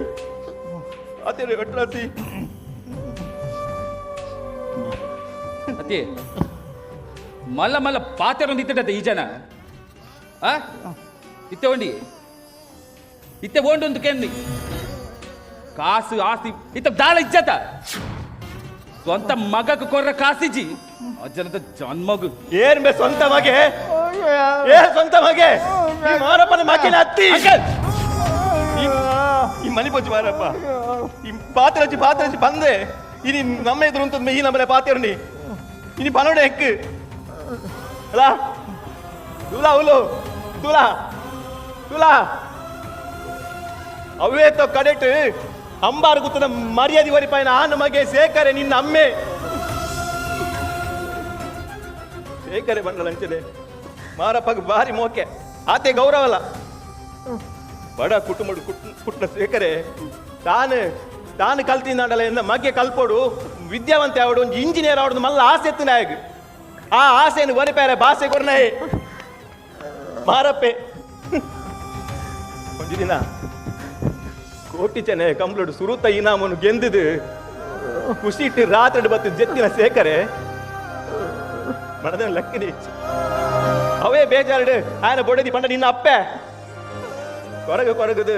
ಪಾತಿರ ಒಟ್ಲಾಸಿ ಅತಿ ಮಲ್ಲ ಪಾತೆರೊಂದಿತ್ತ ಈ ಜನ ಇತ್ತೆ ಒಂಡಿ ಇತ್ತೆ ಓಂಡೊಂದು ಕೆನ್ನಿ ಕಾಸು ಆಸ್ತಿ ಇತ್ತ ದಾಳ ಇಜ್ಜತ ಸ್ವಂತ ಮಗಕ್ಕೆ ಕೊರ್ರ ಕಾಸಿಜಿ ಅಜ್ಜನದ ಜನ್ಮಗು ಏನ್ ಬೇ ಸ್ವಂತ ಮಗೆ ಸ್ವಂತ ಮಗೆ ಮಾರಪ್ಪನ ಮಗಿನ ಹತ್ತಿ ಈ ಮನಿ ಪೊಚ್ಚಿ ಮಾರಪ್ಪ ಈ ಪಾತ್ರೆ ಬಂದೆ ಇನಿ ನಮ್ಮ ಎದುರು ಅಂತ ಈ ನಮ್ಮನೆ ಪಾತ್ರೆ ಇನಿ ಬನೋಡೆ ಹೆಕ್ ಅಲ್ಲ ತುಲಾ ಅವೇ ತೋ ಕಡೆಟ್ ಅಂಬಾರು ಗುತ್ತದ ಮರ್ಯಾದೆ ವರಿಪಾಯಿನ ಆನ ಮಗೆ ಸೇಕರೆ ನಿನ್ನ ಅಮ್ಮೆ ಸೇಕರೆ ಬಂಡಲ ಅಂಚನೆ ಮಾರಪ್ಪಗೆ ಭಾರಿ ಮೋಕೆ ಆತೆ ಗೌರವಲ್ಲ ಬಡ ಕುಟುಂಬ ಕುಟ್ಟ ಸೇಕರೆ ತಾನು ಕಲ್ತಿಂದಾಡಲ್ಲ ಎಂದ ಮಗೆ ಕಲ್ಪೋಡು ವಿದ್ಯಾವಂತೆ ಆವಡು ಒಂದು ಇಂಜಿನಿಯರ್ ಆವಡು ಮಲ್ಲ ಆಸೆ ಎತ್ತು ನಾಯಕ್ ಆ ಆಸೆಯನ್ನು ವರಿಪಾಯರ ಭಾಷೆ ಕೊರ್ನಾಯೆ ಮಾರಪ್ಪೆ ಒಂದು ದಿನ ಕೋಟಿ ಚೆನ್ನ ಕಂಪ್ಲೀಟ್ ಸುರುತ ಇನಾಮನು ಗೆಂದಿದು ಖುಷಿ ಇಟ್ಟು ರಾತ್ರಿ ಬತ್ತು ಜೆತ್ತಿನ ಸೇಕರೆ ಮನದ ಲಕ್ಕಿನಿ ಅವೇ ಬೇಜಾರು ಆಯನ ಬೊಡೆದಿ ಪಂಡ ನಿನ್ನ ಅಪ್ಪೆ ಕೊರಗದು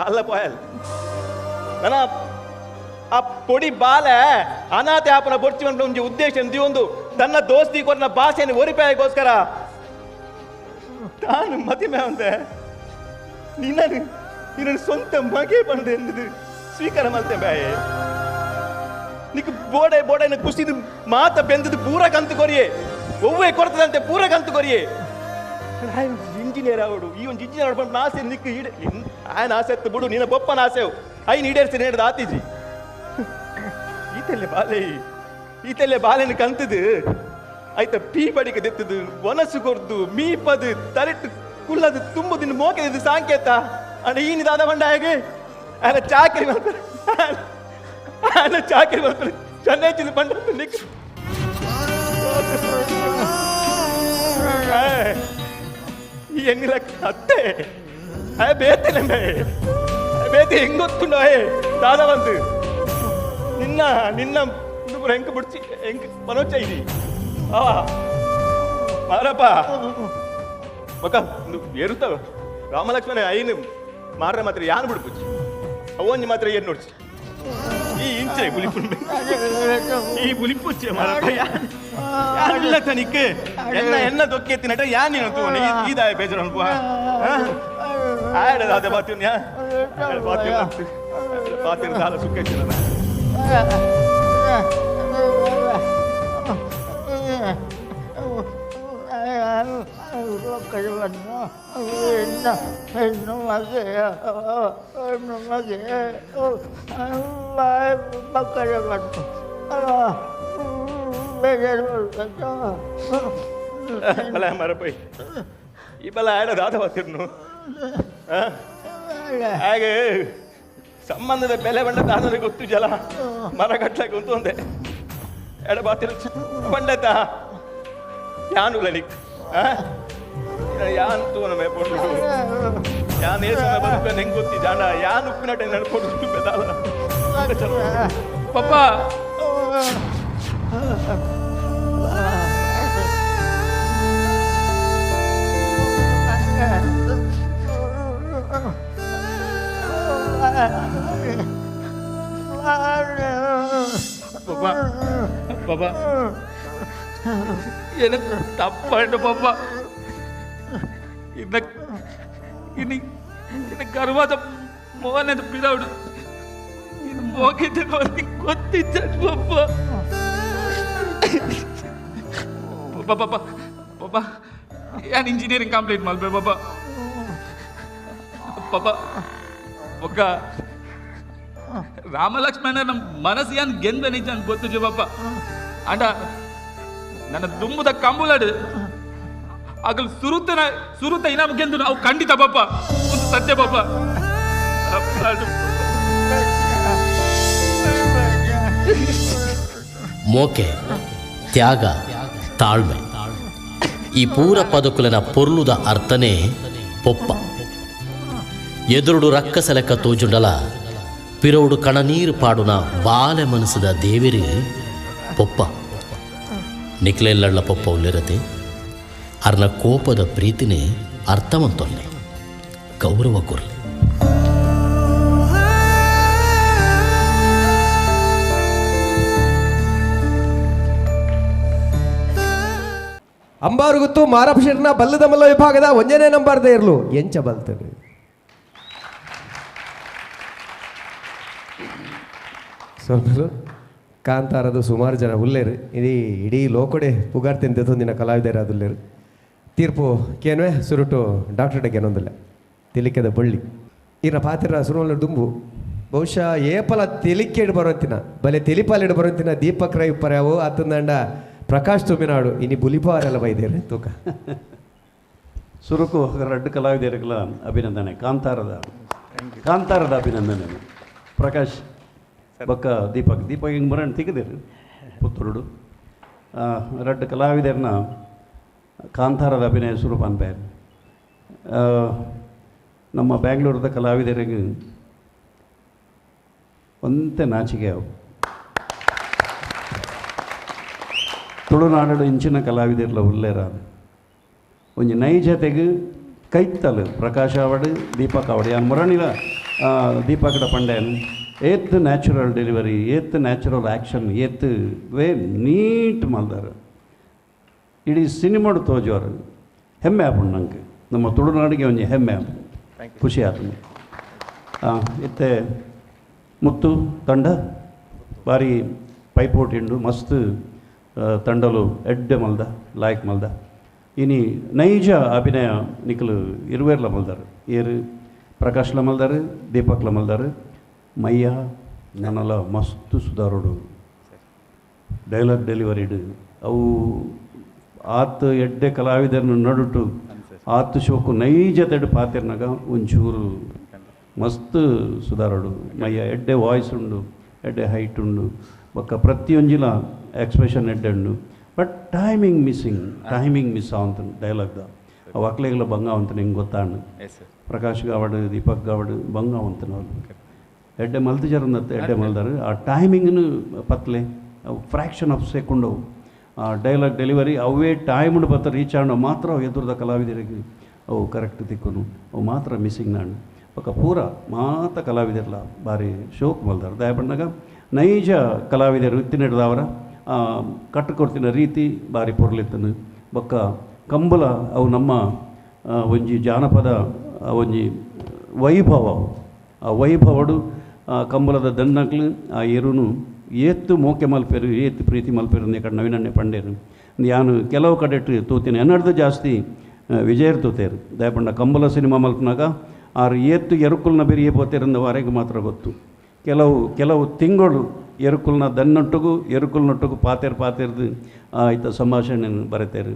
ಅಲ್ಲ ಪೋಯಲ್ ನನ್ನ ಆ ಪೊಡಿ ಬಾಲ ಅನಾಥೆ ಆಪನ ಬೊರ್ಚಿ ಬಂದ ಒಂದು ಉದ್ದೇಶ ಒಂದು ತನ್ನ ದೋಸ್ತಿ ಕೊರನ ಭಾಷೆಯನ್ನು ಒರಿಪಾಯಗೋಸ್ಕರ ತಾನು ಮತಿಮೆ ಅಂದೆ ನಿನ್ನ ಸ್ವಂತ ಮಗೆ ಬಂದು ಎಂದಿದ್ದು ಸ್ವೀಕಾರ ಮಾಡ್ತೇನೆ ಬಾಯೆ ನಿಕ್ ಬೋಡೆ ಕುಸಿದು ಮಾತ ಬೆಂದದ್ದು ಪೂರ ಕಂತು ಕೊರಿಯೇ ಒವ್ವೇ ಕೊಡ್ತದಂತೆ ಪೂರ ಕಂತು ಕೊರಿಯೇ ಇಂಜಿನಿಯರ್ ಅವಡು ಈ ಒಂದು ಇಂಜಿನಿಯರ್ ಆಡ್ಕೊಂಡು ಆಸೆ ನಿಕ್ ಆಯನ ಆಸೆ ಎತ್ತು ಬಿಡು ನಿನ್ನ ಬೊಪ್ಪನ ಆಸೆವು ಐನ್ ಈಡೇರಿಸಿ ನೇಡದ ಆತಿಜಿ ಈತೆಲ್ಲೆ ಬಾಲೆನ ಕಂತದು ಆಯ್ತ ಪೀ ಬಡಿಗೆ ದೆತ್ತದು ಒನಸು ಕೊರ್ದು ಮೀಪದು ತಲೆಟ್ಟು ಕುಳ್ಳದು ತುಂಬುದಿನ ಮೋಕೆದು ಸಾಂಕೇತ ಅಣ್ಣ ಈನಿದಾದ ಬಂಡ ಹೇಗೆ ಆಯನ ಚಾಕರಿ ಮಾಡ್ತಾರೆ ಚೆನ್ನೈ ಬಂಡ ನಿಕ್ ಈ ಎಣ್ಣಿಲ ಅತ್ತೆ ಬೇತಿಲ್ಲ ಬೇತಿ ಹೆಂಗ್ ಗೊತ್ತುಂಡ ದಾದ ಬಂದು ನಿನ್ನ ಹೆಂಗ್ ಬಿಡ್ಸಿ ಹೆಂಗ್ ಮನೋಚ ಇದಿ ಮಾರಪ್ಪ ಮಕ್ಕ ಏರುತ್ತಾವ ರಾಮಲಕ್ಷ್ಮಣ ಐನು ಮಾರ ಮಾತ್ರ ಯಾನು ಬಿಡ್ಪುಚ್ಚಿ ಅವೊಂಜಿ ಮಾತ್ರ ಏನು ನೋಡ್ಸಿ ಈ ಇಂಚೆ ಬುಲಿಪುಂಡೆ ಈ ಬುಲಿಪುಚ್ಚೆ ಮಾರಪ್ಪ ಯಾನಿಲ್ಲ ತನಿಕ್ಕೆ ಎನ್ನ ದೊಕ್ಕೆ ಎತ್ತಿನಟ ಯಾನ್ ನೀನು ತೋನಿ ಈದಾಯ ಬೇಜಾರು ಅನ್ಕೋ ಆಯಡ ಅದೇ ಬಾತ್ಯೂನ್ ಯಾ ಬಾತ್ಯೂನ್ ದಾಲ ಸುಕ್ಕೇಚಿನ ಕೈವನ್ನು ಹೆಣ್ಣು ಮಗೆ ಹೆಣ್ಣು ಮಗೆ ಮಕ್ಕಳನ್ನು ಬಲ ಮರಪೈ ಈ ಬಲ ಆಡೋದಾದ ಹೊತ್ತಿರ್ನು ಹಾಗೆ ಸಂಬಂಧದ ಬೆಲೆ ಬಂಡ ದಾನದ ಗೊತ್ತು ಜಲ ಮರ ಕಟ್ಲಕ್ಕೆ ಒಂದೇ ಎಡಬಾತಿರ ಬಂಡತ ಯಾನು ಲಲಿಕ್ ಯಾನ್ ತೂನ ಮೇಪೊಂಡು ಯಾನ್ ಏಸನ ಬದುಕ ನೆಂಗೆ ಗೊತ್ತಿ ಜಾಣ ಯಾನ್ ಉಪ್ಪಿನಟೆ ನಡ್ಕೊಂಡು ಬೆದಾಲ ಪಪ್ಪ பாப்பா எனக்கு தப்பாயிட்டு பாப்பா இனி கருவாத மோகன் பிராவுடு இது மோகிட்டு கொத்திச்சான் பாப்பா பாப்பா பாப்பா ஏன் இன்ஜினியரிங் கம்ப்ளீட் மால்பே பாப்பா பாப்பா ಒಕ್ಕ ರಾಮಲಕ್ಷ್ಮಣ ನಮ್ಮ ಮನಸ್ಸಿಯನ್ ಗೆಂದನಿದ್ದಾನೆ ಗೊತ್ತು ಜೀವಪ್ಪ ಅಂಡ ನನ್ನ ದುಂಬುದ ಕಂಬುಲಾಡು ಆಗಲ್ ಸುರುತ ಇನಾಮ ಗೆಂದು ನಾವು ಖಂಡಿತ ಪಾಪ ಒಂದು ಸತ್ಯ ಪಾಪ ಮೋಕೆ ತ್ಯಾಗ ತಾಳ್ಮೆ ಈ ಪೂರ ಪದಕುಲನ ಪೊರ್ಲುದ ಅರ್ಥನೇ ಪೊಪ್ಪ ಎದುರುಡು ರಕ್ಕಸ ಲೆಕ್ಕ ತೋಜುಂಡಲ ಪಿರವುಡು ಕಣನೀರು ಪಾಡುನ ಬಾಲೆ ಮನಸ್ಸದ ದೇವಿರಿ ಪೊಪ್ಪ ನಿಕ್ಲೆಲ್ಲಳ್ಳ ಪೊಪ್ಪ ಉಲ್ಲಿರತೆ ಅರ್ನ ಕೋಪದ ಪ್ರೀತಿನೇ ಅರ್ಥವಂತೊಲ್ಲೆ ಗೌರವ ಕೊರ್ಲೆ ಅಂಬಾರುಗುತ್ತು ಮಾರಪಶೆಟ್ನ ಬಲ್ಲದ ಮಲ್ಲ ವಿಭಾಗದ 1ನೇ ನಂಬರ್ದೇ ಇರಲು ಎಂಚ ಬಲ್ತದೆ ಸ್ವಲ್ಪ ಕಾಂತಾರದ ಸುಮಾರು ಜನ ಉಲ್ಲೇರು ಇಡೀ ಲೋಕಡೆ ಪುಗಾರ್ತೆನ್ ತೆತ್ತೊಂದಿನ ಕಲಾವಿದರು ಅದುಲ್ಲೇರು ತೀರ್ಪು ಕೇನ್ವೆ ಸುರುಟು ಡಾಕ್ಟರ್ ಡಗ್ಗೆನೊಂದಿಲ್ಲ ತಿಲಿಕೆದ ಬಳ್ಳಿ ಇನ್ನ ಪಾತ್ರ ಸುರುವಲ್ಲ ದುಂಬು ಬಹುಶಃ ಏಪಲ ತೆಲಿಕೆಡು ಬರೋಂತಿನ ಬಲೆ ತೆಲಿಪಾಲಿಡು ಬರೋಂತಿನ ದೀಪಕ್ ರೈ ಪರ್ಯಾವು ಅತ್ತಂದಂಡ ಪ್ರಕಾಶ್ ತುಮಿನಾಡು ಇನಿ ಬುಲಿಪಾರೆಲ್ಲ ಬೈದೇರು ತೂಕ ಸುರುಕು ರಡ್ಡು ಕಲಾವಿದರಿಗೆಲ್ಲ ಅಭಿನಂದನೆ ಕಾಂತಾರದ ಅಭಿನಂದನೆ ಪ್ರಕಾಶ್ ಬಕ್ಕ ದೀಪಕ್ ಹಿಂಗೆ ಬರೋಣ ತೆಗೆದಿರಿ ಪುತ್ತೂರುಡು ರಡ್ಡು ಕಲಾವಿದರನ್ನ ಕಾಂತಾರದ ಅಭಿನಯ ಸ್ವರೂಪ ಅನ್ಪೇ ನಮ್ಮ ಬ್ಯಾಂಗ್ಳೂರದ ಕಲಾವಿದರಿಗೆ ಒಂತೆ ನಾಚಿಕೆ ಅವು ತುಳುನಾಡು ಇಂಚಿನ ಕಲಾವಿದರ್ಲ ಉಲ್ಲೇರ ಒಂಜಿ ನೈಜತೆಗೆ ಕೈತ್ತಲು ಪ್ರಕಾಶ್ ಅವಡು ದೀಪಕ್ ಅವಡು ಯಾನ್ ಮುರಣಿಲ ದೀಪಕಡ ಪಂಡೆಯನ್ ಏತ್ ನ್ಯಾಚುರಲ್ ಡೆಲಿವರಿ ಏತ್ ನ್ಯಾಚುರಲ್ ಆ್ಯಕ್ಷನ್ ಏತ್ ವೇ ನೀಟ್ ಮಲ್ದಾರ ಇಡೀ ಸಿನಿಮಾಡು ತೋಜೋರು ಹೆಮ್ಮೆ ಆಪುಂಡು ನಂಗೆ ನಮ್ಮ ತುಳುನಾಡಿಗೆ ಒಂಜಿ ಹೆಮ್ಮೆ ಆಪು ಖುಷಿ ಆತು ಇತ್ತೆ ಮುತ್ತು ತಂಡ ಬಾರಿ ಪೈಪೋಟಿಂಡು ಮಸ್ತ್ ತಂಡಲು ಎಡ್ಡೆ ಮಲ್ದ ಲಾಯ್ಕ್ ಮಲ್ದ ಇನಿ ನೈಜ ಅಭಿನಯ ನಿಖಲು ಇರುವೇರ್ಲ ಮಲ್ದಾರು ಏರು ಪ್ರಕಾಶ್ಲ ಮಲ್ದಾರು ದೀಪಕ್ಲ ಮಲ್ದಾರು ಮಯ್ಯ ನನ್ನೆಲ್ಲ ಮಸ್ತ್ ಸುಧಾರೋಡು ಡೈಲಾಗ್ ಡೆಲಿವರಿಡು ಅವು ಆತ ಎಡ್ಡೆ ಕಲಾವಿದರನ್ನು ನಡುಟು ಆತ ಶೋಕು ನೈಜತೆಡು ಪಾತಿರ್ನಾಗ ಒಂಚೂರು ಮಸ್ತ್ ಸುಧಾರೋಡು ಮಯ್ಯ ಎಡ್ಡೆ ವಾಯ್ಸ್ ಉಂಡು ಎಡ್ಡೆ ಹೈಟ್ ಉಂಡು ಬೊಕ್ಕ ಪ್ರತಿಯೊಂಜಿಲ ಎಕ್ಸ್ಪ್ರೆಷನ್ ಎಡ್ಡೆ ಉಂಡು ಬಟ್ ಟೈಮಿಂಗ್ ಮಿಸ್ ಆವಂತ ಡೈಲಾಗ್ದ ಅವು ಅಕ್ಲೆಗಳ ಬಂಗ ಅವಂತ ನಿಂಗೆ ಗೊತ್ತಾಂಡು ಪ್ರಕಾಶ್ ಗಾವಡು ದೀಪಕ್ ಗಾವಡು ಬಂಗ ಅವಂತ ನಾವು ಎಡ್ಡೆ ಮಲ್ತಿಜರಂದತ್ತ ಎಡ್ಡೆ ಮಲ್ದಾರು ಆ ಟೈಮಿಂಗ್ನು ಪತ್ಲೆ ಅವು ಫ್ರ್ಯಾಕ್ಷನ್ ಆಫ್ ಸೆಕೆಂಡ್ ಅವು ಆ ಡೈಲಾಗ್ ಡೆಲಿವರಿ ಅವೇ ಟೈಮ್ಡು ಬತ್ತ ರೀಚ್ ಆಂಡು ಮಾತ್ರ ಅವು ಎದುರದ ಕಲಾವಿದರಿಗೆ ಅವು ಕರೆಕ್ಟ್ ತಿಕ್ಕನು ಅವು ಮಾತ್ರ ಮಿಸ್ಸಿಂಗ್ ನಾಡು ಪಕ್ಕ ಪೂರ ಮಾತ ಕಲಾವಿದರ್ಲ ಭಾರಿ ಶೋಕ್ ಮಲ್ದಾರು ದಯ ಬಂದಾಗ ನೈಜ ಕಲಾವಿದರು ಇತ್ತಿನಿಡ್ದವರ ಕಟ್ಟಿಕೊಡ್ತಿನ ರೀತಿ ಭಾರಿ ಪೊರ್ಲಿತ್ತನು ಬೊಕ್ಕ ಕಂಬಲ ಅವು ನಮ್ಮ ಒಂಜಿ ಜಾನಪದ ಒಂಜಿ ವೈಭವ ಆ ವೈಭವಡು ಕಂಬಲದ ದನ್ನಕ್ಲು ಆ ಎರುನು ಏತ್ತು ಮೋಕೆ ಮಲ್ಪೇರು ಏತ್ತು ಪ್ರೀತಿ ಮಲ್ಪೇರು ಕಡೆ ನವೀನಣ್ಣೆ ಪಂಡೇರು ಯಾನು ಕೆಲವು ಕಡೆಟ್ಟು ತೂತೀನಿ ಎನ್ನಡ್ದು ಜಾಸ್ತಿ ವಿಜಯರ್ ತೂತೇರು ದಯಪಂಡ ಕಂಬಲ ಸಿನಿಮಾ ಮಲ್ಪನಾಗ ಆರು ಏತ್ತು ಎರುಕುಲ್ನ ಬೆರಿಯ ಪೋತಿರಂದವರೆಗೆ ಮಾತ್ರ ಗೊತ್ತು. ಕೆಲವು ತಿಂಗಳು ಎರುಕುಲ್ನ ಎರುಕುಲ್ನೊಟ್ಟಿಗೂ ಪಾತೆರ್ದು ಆಯ್ತ ಸಂಭಾಷಣೆ ಬರೆತೇರು.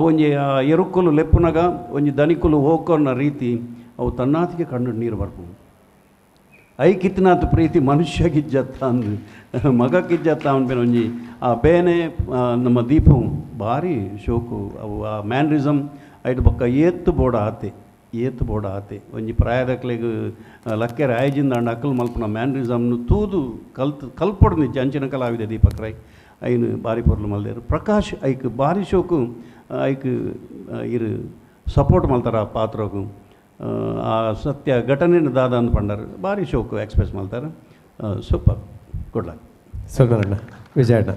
ಒಂಜಿ ಆ ಎರುಕುಲು ಲೆಪ್ಪುನಾಗ ಒಂಜಿ ದನಿಕುಲು ಹೋಗೋನ್ನ ರೀತಿ ಅವು ತನ್ನಾತಿಗೆ ಕಣ್ಣು ನೀರು ಬರ್ಬೋದು. ಐಕಿತ್ನಾಥ ಪ್ರೀತಿ ಮನುಷ್ಯಗಿಜ್ಜತ್ತ ಅಂದು ಮಗಕ್ಕಿಜ್ಜತ್ತ ಅನ್ಬೇನೆ ಒಂಜಿ ಆ ಬೇನೆ ನಮ್ಮ ದೀಪು ಭಾರಿ ಶೋಕು ಅವು ಆ ಮ್ಯಾನ್ರಿಸಮ್ ಐಟ್ ಬೊಕ್ಕ ಏತ್ತು ಬೋಡ ಆತೆ ಒಂಜಿ ಪ್ರಾಯದಕ್ಲೆಗ್ ಲಕ್ಕೆರ ಆಯ್ಜಿಂದ ಅಂಡ ಅಕ್ಕಲ್ ಮಲ್ಪನ ಮ್ಯಾನ್ರಿಸಮ್ನು ತೂದು ಕಲ್ಪೊಡು ನಿಜ ಅಂಚಿನ ಕಲಾವಿದೆ ದೀಪಕ್ ರೈ ಐನು ಭಾರಿ ಪೊರ್ಲು ಮಲ್ದೇರು. ಪ್ರಕಾಶ್ ಐಕ್ ಭಾರಿ ಶೋಕು ಐಕ್ ಇರು ಸಪೋರ್ಟ್ ಮಲ್ತಾರ ಆ ಪಾತ್ರಗೂ ಆ ಸತ್ಯ ಘಟನೆನ ದಾದ ಅಂದ್ ಪಂಡರು ಭಾರಿ ಶೋಕು ಎಕ್ಸ್ಪ್ರೆಸ್ ಮಾಡ್ತಾರೆ. Super good luck. ಸೊಲ್ಮೇಲಣ್ಣ ವಿಜಯಣ್ಣ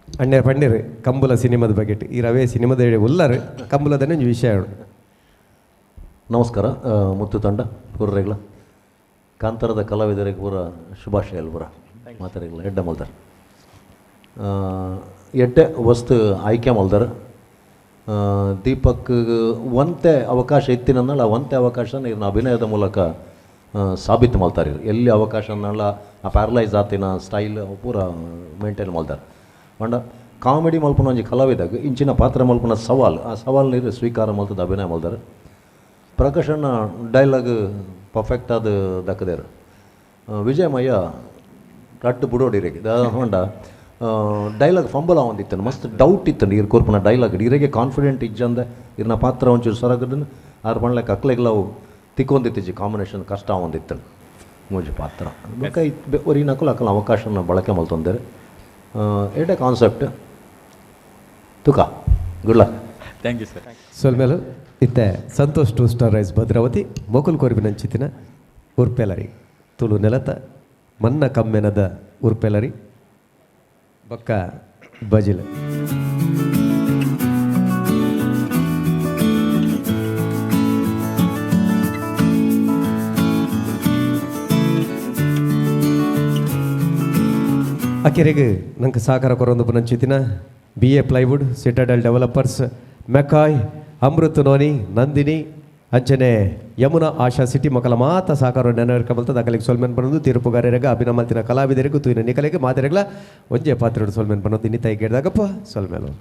ಅಣ್ಣೆ ಪಂಡಿರು ಕಂಬುಲ ಸಿನಿಮಾದ ಬಗೆಟ್ ಈ ರವೆ ಸಿನಿಮಾದ ಉಲ್ಲರು ಕಂಬುಲದನ್ನೇ ಒಂಜಿ ವಿಷಯ ಹೇಳು. ನಮಸ್ಕಾರ ಮುತ್ತು ತಂಡ ಪೂರ್ರೆಗ್ಲ ಕಾಂತಾರದ ಕಲಾವಿದರಿಗೆ ಪೂರ ಶುಭಾಶಯಗಳು ಪೂರ ಮಾತಾಡಿಲ್ಲ ಎಡ್ಡ ಮಲ್ದಾರ ಎಡ್ಡೆ ವಸ್ತು ಆಯ್ಕೆ ಮಲ್ದಾರ ದೀಪಕ್ ಒಂತೆ ಅವಕಾಶ ಇತ್ತಿನಲ್ಲ ಒಂತೆ ಅವಕಾಶನ ಇವ್ರನ್ನ ಅಭಿನಯದ ಮೂಲಕ ಸಾಬೀತು ಮಾಡ್ತಾರೆ. ಎಲ್ಲಿ ಅವಕಾಶನಲ್ಲ ಆ ಪ್ಯಾರಲೈಸ್ ಆತಿನ ಸ್ಟೈಲ್ ಪೂರ ಮೇಂಟೈನ್ ಮಾಡ್ತಾರೆ. ಮಂಡ ಕಾಮಿಡಿ ಮಲ್ಪನ ಒಂಜಿ ಕಲಾವಿದಾಗ ಇಂಚಿನ ಪಾತ್ರ ಮಲ್ಪನ ಸವಾಲು ಆ ಸವಾಲು ನೀರು ಸ್ವೀಕಾರ ಮಲ್ತದ ಅಭಿನಯ ಮಾಡ್ತಾರೆ. ಪ್ರಕಾಶನ ಡೈಲಾಗ್ ಪರ್ಫೆಕ್ಟ್ ಆದ ದಕ್ಕದೇರು. ವಿಜಯಮಯ್ಯ ಕಟ್ಟು ಬುಡೋಡಿರಿಗೆ ಹೊಂಡ ಡೈಲಾಗ್ ಫಂಬಲ್ ಆವಂದಿತ್ತನು ಮಸ್ತ್ ಡೌಟ್ ಇತ್ತನು ಇರ್ ಕೋರ್ಪನ ಡೈಲಾಗ್ ಇರಿಗೆ ಕಾನ್ಫಿಡೆಂಟ್ ಇಜ್ಜಂದ ಇರ್ನ ಪಾತ್ರ ಒಂಚೂರು ಸೊರಗದನ್ನು ಆರು ಬಣ್ಲಕ್ಕೆ ಅಕ್ಲೆಗ್ಲಾವು ತಿಕ್ಕೊಂದಿತ್ತಿಜ್ಜಿ ಕಾಂಬಿನೇಷನ್ ಕಷ್ಟ ಆವಂದಿತ್ತನು ಮೂಜಿ ಪಾತ್ರ ಬೇಕಾ ಒರಿನಕ್ಕಲು ಅಕ್ಕಲ ಅವಕಾಶನ ಬಳಕೆ ಮಲ್ತೊಂದೇರು. ಏಟೆ ಕಾನ್ಸೆಪ್ಟ್ ತುಕ good luck. Thank you sir. ಸೊಲ್ಮೇಲು ಇತ್ತೆ ಸಂತೋಷ್ 2 ಸ್ಟಾರ್ ರೈಸ್ ಭದ್ರಾವತಿ ಮೊಕುಲ್ ಕೊರಿಬಿನಂಚಿತ್ತಿನ ಉರ್ಪೆಲರಿ ತುಳು ನೆಲತ ಮನ್ನ ಕಮ್ಮೆನದ ಉರ್ಪೆಲರಿ ಬೊಕ್ಕ ಬಜಿಲ ಅಕೆರೆಗೆ ನಂಗೆ ಸಹಕಾರ ಕೊರೊಂದು ಪುನಂಚಿತಿನ BA plywood Citadel developers McCoy Amrit noni Nandini ಅಂಚನೆ ಯಮುನಾ ಆಶಾ ಸಿಟಿ ಮಕ್ಕಳ ಮಾತ ಸಹಕಾರ ನೆನವೇರ್ಕಬಲ್ತದ ಅಕಲಿಗೆ ಸೊಲ್ಮೆನ್ ಬನ್ನೋದು ತೀರ್ಪುಗಾರರಿಗೆ ಅಭಿನಮಲ್ತಿನ ಕಲಾವಿದರಿಗೂ ತೂಯಿನ ನಿಕಲೆಗೆ ಮಾತೆರೆಗಳ ಒಂಜೆ ಪಾತ್ರೆಡು ಸೊಲ್ಮೆನ್ ಬನ್ನೋದು ಇನ್ನಿತಾಯಿ ಕೇಳಿದಾಗಪ್ಪ ಸೊಲ್ಮೇಲು